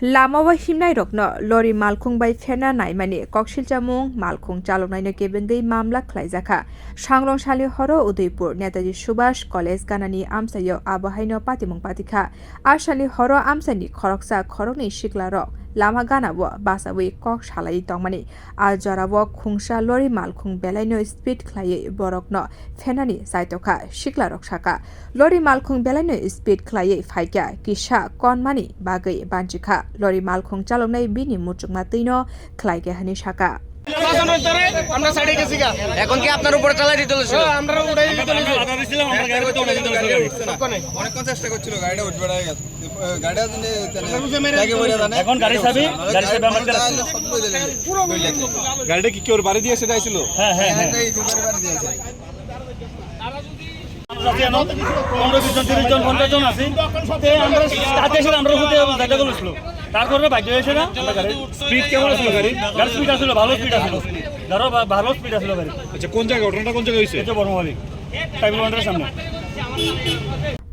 Lamawa himnai rokno lory malkhung bai ferna naimani kokshil jamung malkhung chaloknai no kebengwi mamla khlaijaka sanglong sali horo Udaipur Netaji Subhash College ganani amsayo abahaino patimung patikha asali horo amsani khoroksa khorokni shiklarok lama ganabo basawi kok salai tongmani ajarabo khungsa lory malkhung belaino speed khlai borokno fenani saitoka shiklarok saka lory malkhung belaino speed khlai phaikya kisa konmani bagai banjikha lory malkhung chaloknai bini muchukma tino khlaike hani saka আমরা সাইডে গেছি গা এখন কি আপনার উপরে চালাই দিতে হলো আমরা উড়াই দিতে হলো আদা দিছিলাম আমরা গাড়িতে উড়াই দিতে হলো অনেক চেষ্টা করছিল গাড়িটা উঠে পড়ে গেছে গাড়িটা জায়গা বলে জানে এখন গাড়ি চাবি আমাদের পুরো গাড়িটা কি কেউ বাড়ি দিয়ে সেটা আইছিল হ্যাঁ হ্যাঁ হ্যাঁ এই বাড়ি দিয়েছে তারপরে বাইক হয়েছে না স্পিড কেমন ছিল গাড়ির স্পিড আসছিল ভালো স্পিড আসছিল ধরো ভালো স্পিড আসছিল গাড়ি আচ্ছা কোন জায়গা ঘটনাটা কোন জায়গায় হয়েছে এটা বর্মমালী টাইম মন্দিরের সামনে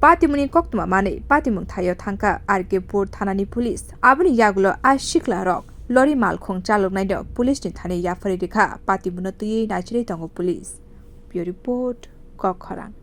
Patimuni koktuma mane patimung thayo thangka Udaipur thanani police abuni yagulo ashikla rok lory malkhung chaloknai do police ni thane yafari dikha patimuno tui nachiri tongo police. Bureau report khorok.